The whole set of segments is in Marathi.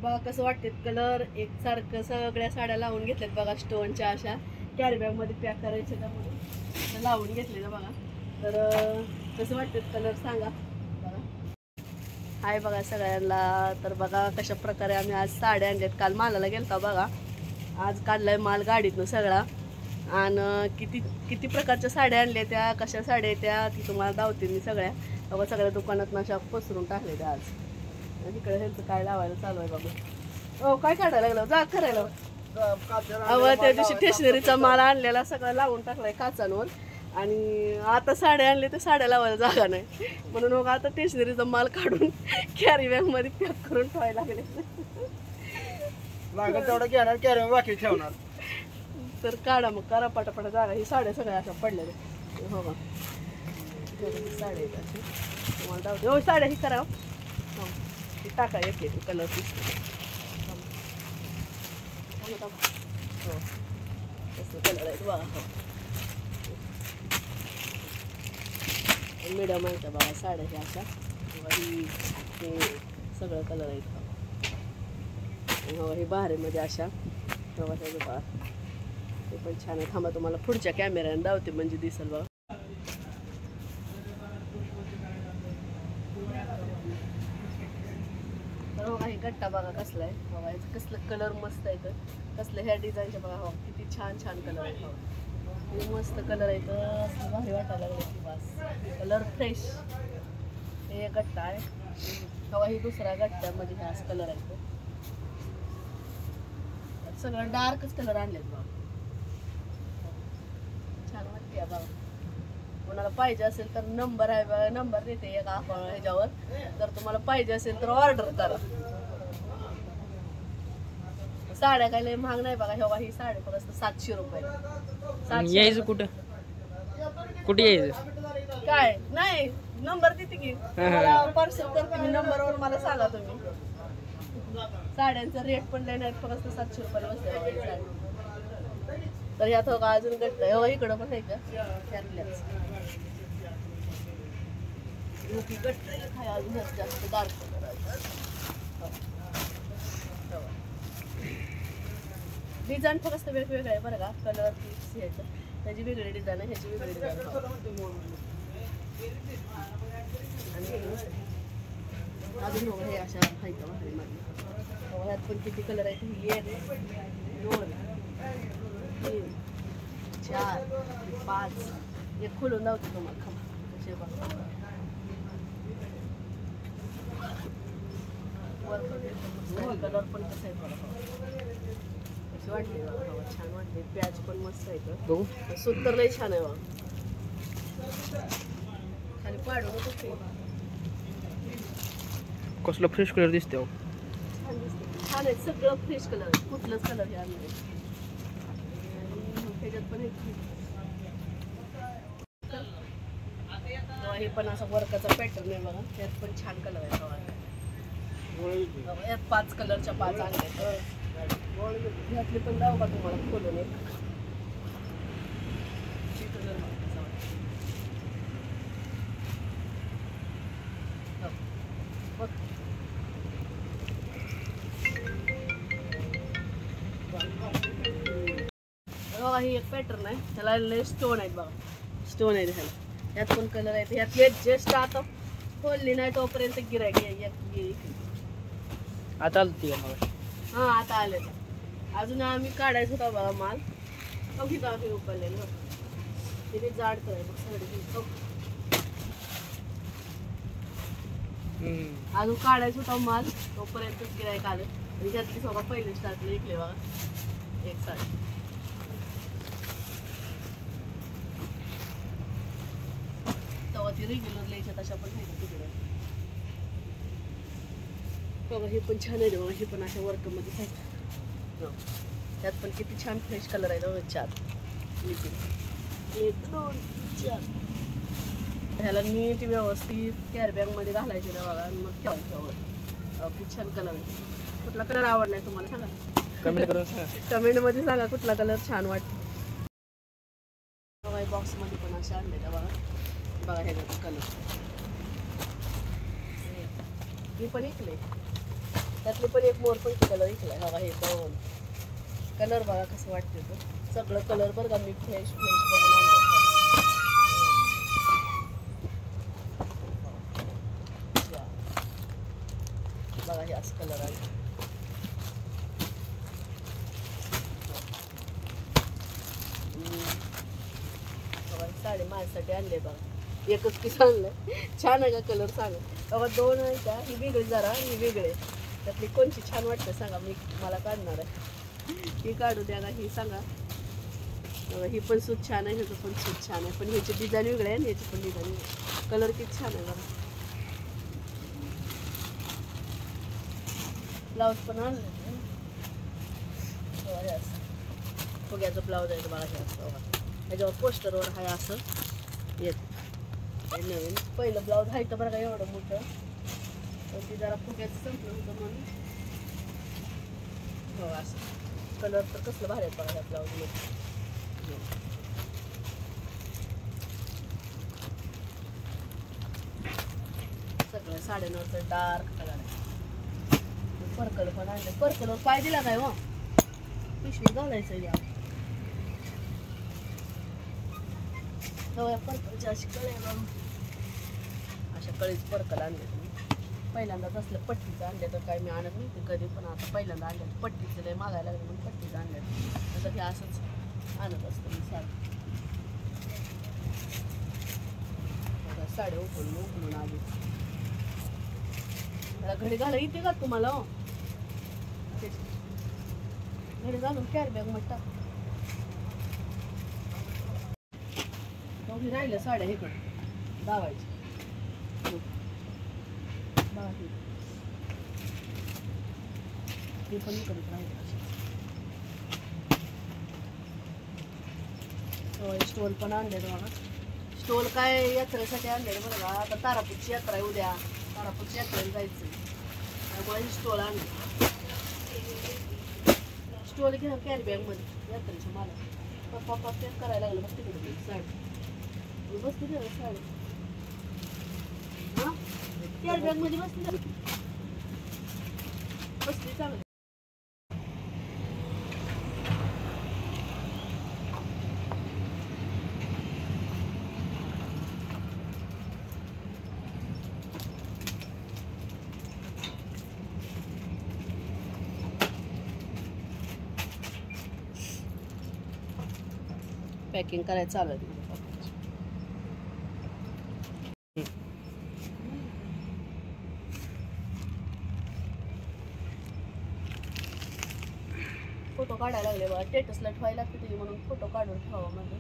बघा कसं वाटते कलर एकसारखं सगळ्या साड्या लावून घेतल्यात बघा स्टोनच्या अशा कॅरी बॅग मध्ये पॅक करायचे त्यामुळे लावून घेतलेलं बघा. तर कसं वाटते कलर सांगा बघा. हाय बघा सगळ्यांना. तर बघा कशा प्रकारे आम्ही आज साड्या आणल्यात. काल मालाला गेलता बघा, आज काढलाय माल गाडीतनं सगळा. आणि किती किती प्रकारच्या साड्या आणल्या त्या, कशा साड्या त्या ती तुम्हाला दावते मी सगळ्या. बघा सगळ्या दुकानात अशा पसरून टाकले त्या आज. इकडे ह्यांचं काय लावायला चालू आहे बाबा. हो काय काढायला लागलं जा करायला. अहो त्या दिवशी स्टेशनरीचा माल आणलेला सगळं लावून टाकलाय काचांवर. आणि आता साड्या आणल्या तर साड्या लावायला जागा नाही म्हणून मग आता स्टेशनरीचा माल काढून कॅरी बॅग मध्ये पॅक करून ठेवायला लागले. लागत तेवढं घेणार कॅरी बॅग बाकी ठेवणार. तर काढा मग करा पटापटा जागा. ही साड्या सगळ्या अशा पडलेल्या हो का. साड्या आहेत अशी तुम्हाला दावते. हो साड्या ही करा हो टाका एक एक कलर पीस हो कसं कलर आहेत बघा. हो मिडियम आहेत बघा साड्या ह्या अशा. ही हे सगळं कलर आहेत हो. हे बाहेरमध्ये अशा बघा हे बघा ते पण छान आहे. थांबा तुम्हाला पुढच्या कॅमेऱ्याने दावते म्हणजे दिसेल बघा. तर बघा हे गट्टा बघा कसला आहे बघा. याचं कसलं कलर मस्त आहे. तर कसलं ह्या डिझाईनच्या बघा हो किती छान छान कलर आहे हो. मस्त कलर आहे तर असं भारी वाटायला लागलं की बस कलर फ्रेश. हे गट्टा आहे हवा. ही दुसरा गट्ट्यामध्ये हा असं कलर आहे. सगळं डार्कच कलर आणलेत बघा. छान वाटते बघा. कोणाला पाहिजे असेल तर नंबर आहे बघा. नंबर देते एक आपण ह्याच्यावर. जर तुम्हाला पाहिजे असेल तर ऑर्डर करा. साड्या काय लय महाग नाही बघा. हेव्हा ही साडी फक्त 700 रुपये. यायचं कुठं कुठे यायचं काय नाही नंबर देते की मला पार्सल करते मी. नंबरवर मला सांगा तुम्ही. साड्यांचा रेट पण लय नाही फक्त 700 रुपये बसले. तर ह्यात हो का अजून गट्ट आहे हो. इकडं पण आहे का त्यातल्याच गट्ट आहे अजून जास्त डार्क डिझाईन फक्त वेगवेगळं आहे बरं का. कलर पीस ह्याचं त्याची वेगळी डिझाईन आहे ह्याची वेगळी डिझाईन. आणि अजून हो हे अशा हायच्या भारीमध्ये ह्यात पण किती कलर आहेत. 1 2 3 4 5 एक खोलून लावते तुम्हाला खाली कसे बघा. कलर पण कसं आहे बघा. कशी वाटते बघा छान वाटते. प्याज पण मस्त आहे बघू. सुंदर लई छान आहे बघा. खाली पाडू नको. कसलं फ्रेश कलर दिसते छान दिसते. छान आहे सगळं फ्रेश कलर आहे. कुठलंच कलर हे आणलं ह्याच्यात पण हे पण असं वर्काचा पॅटर्न आहे बघा. त्यात पण छान कलर आहे बघा. यात 5 कलरच्या 5 आणले. ह्यातले पण दाव का तुम्हाला खोलून एक कलर बघा. ही एक पॅटर्न आहे त्याला लय स्टोन आहेत बघा. स्टोन आहे ह्याला. यात पण कलर आहेत. यातले जस्ट आता खोलली नाही तोपर्यंत गिरायक आता आलती हा आता आले. अजून आम्ही काढायचं होता बघा माल. कमी गावी उकळलेलं तिने जाड करायचं अजून काढायचं होता माल तोपर्यंतच गिरायक आलं. आणि त्यातली सगळं पहिले स्टार्टला विकले बघा एक साडी. तेव्हा ती रेग्युलर लिहायच्या तशा पण नाही तिकडे बघा. हे पण छान आहे बघा. हे पण अशा वर्कमध्ये आहेत. त्यात पण किती छान फ्रेश कलर आहे बघा. 4 1 2 4 ह्याला नीट व्यवस्थित कॅरी बॅग मध्ये घालायचे ना बघा. मग ठेवायचं. खूप छान कलर आहे. कुठला कलर आवडलाय तुम्हाला सांगा. कमेंट मध्ये सांगा कुठला कलर छान वाटतो. बॉक्स मध्ये पण असे आणले बघा. बघा ह्याचा कलर हे पण इकले त्यातले पण एक मोरपंखी कलर इकलाय बघा. हे बघून कलर बघा कसं वाटते तो. सगळं कलर बरं का मी फ्रेश फ्रेश बघून आणलं. बघा हे असं कलर आहे. बघा साडी माझ्यासाठी आणले बघा. एकच पीस आणलंय. छान आहे का कलर सांगा बाबा. दोन आहे का ही वेगळी जरा ही वेगळे. त्यातली कोणची छान वाटते सांगा. मी मला काढणार आहे. ही काढू द्या का ही सांगा. ही पण सूत छान आहे. ह्याचं पण सूत छान आहे. पण ह्याची डिझाईन वेगळी आहे आणि ह्याची पण डिझाईन वेगळी. कलर किती छान आहे बघा. ब्लाऊज पण आणलं फुग्याचं ब्लाऊज आहे बघा. हे असं बघा. ह्याच्यावर पोस्टरवर आहे असं येत. नवीन पहिलं ब्लाऊज आहे तर बरं का एवढं मोठं. तर ती जरा फुग्याचं संपलं होतं म्हणून हो असं. कलर तर कसलं भारी आहे बघा त्या ब्लाऊजमध्ये. सगळं साड्यांवरचं डार्क कलर आहे. पर्कल पण आणलं. पर्कलवर पाय दिला काय हो. पिशवी घालायचं या पर्कलची अशी कळे अशा कळीच पर्कल आणले तुम्ही. पहिल्यांदाच असलं पट्टीचं आणले तर काय मी आणत नाही कधी. पण आता पहिल्यांदा आणलं पट्टीचं लय मागायला लागलं म्हणून पट्टीचं आणलं. आता हे असंच आणत असतं मी साडी उकळून आली. मला घडी घाला येते का तुम्हाला हो. घडी घालून कॅरी बॅग मध्ये टाक. राहिलं साड्या इकडं दावायची. ते पण इकडे राहिले. स्टोल पण आणले बघा. स्टोल काय यात्रेसाठी आणलेलं बरं का. आता तारापूरची यात्रा आहे उद्या. तारापूरची यात्रेला जायचं त्यामुळे स्टोल आणले. स्टोल घ्या कॅरी बॅग मध्ये यात्रेच्या मला. पप्पा पॅक करायला लागलं बघ तिकडे साडी. बसते ना साडी हा कॅरी बॅग मध्ये बसली बसली चांगली. पॅकिंग करायचं चालू आहे. फोटो काढायला लागले बघा. स्टेटसला ठेवायला लागते त्याची म्हणून फोटो काढून ठेवा म्हणजे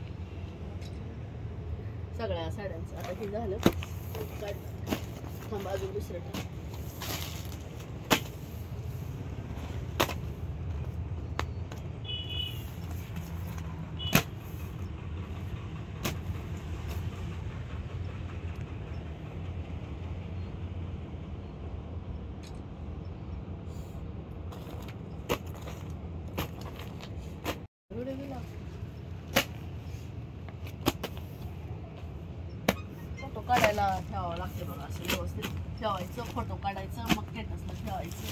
सगळ्या साड्यांचं. आता हे झालं थांबा अजून दुसरं ठेव. फोटो काढायला ठेवावं लागते बघा. असं व्यवस्थित ठेवायचं. फोटो काढायचं मग स्टेटसला ठेवायचं.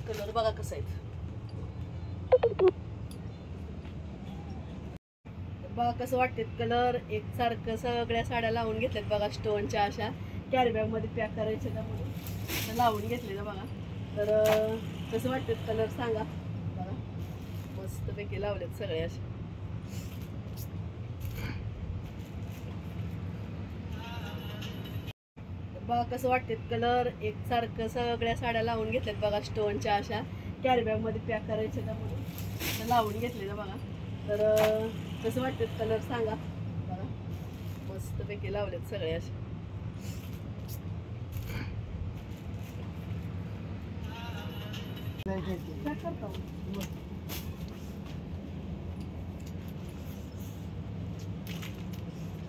कलर बघा कसं आहे बघा. कसं वाटते कलर एकसारखं. सगळ्या साड्या लावून घेतल्यात बघा. स्टोनच्या अशा कॅरी बॅग मध्ये पॅक करायचे त्यामुळे लावून घेतलेलं बघा. तर कसं वाटते कलर सांगा बघा. मस्तपैकी लावलेत सगळे असे. बघा कसं वाटते कलर एकसारखं. सगळ्या साड्या लावून घेतल्यात बघा. स्टोनच्या अशा कॅरी बॅग मध्ये पॅक करायचे त्यामुळे लावून घेतलेलं बघा. तर कसं वाटते कलर सांगा बघा. मस्तपैकी लावलेत सगळे असे.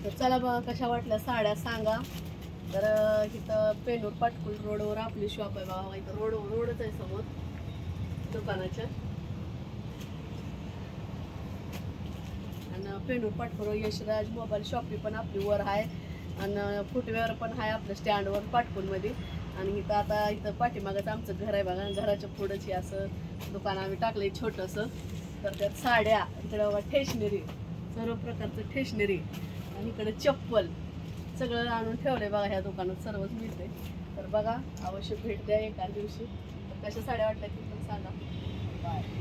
तर चला बघा कशा वाटल्या साड्या सांगा. तर इथं पेनूर पाटकुल रोडवर आपली शॉप आहे बघा. इथं रोडच आहे समोर दुकानाच्या. आणि पेनूर पाटकोर यशराज मोबाईल शॉपी पण आपली वर आहे आणि फुटवेअर पण आहे आपलं स्टँडवर पाटकोनमध्ये. आणि इथं आता इथं पाठीमागच आमचं घर आहे बघा, घराच्या पुढंच हे असं दुकान आम्ही टाकलं आहे छोटंसं. तर त्यात साड्या, इकडं बघा ठेशनरी, सर्व प्रकारचं ठेशनरी आणि इकडं चप्पल सगळं आणून ठेवलं आहे बघा. ह्या दुकानात सर्वच मिळते. तर बघा अवश्य भेट द्या एका दिवशी. कशा साड्या वाटल्या ती पण सांगा. बाय.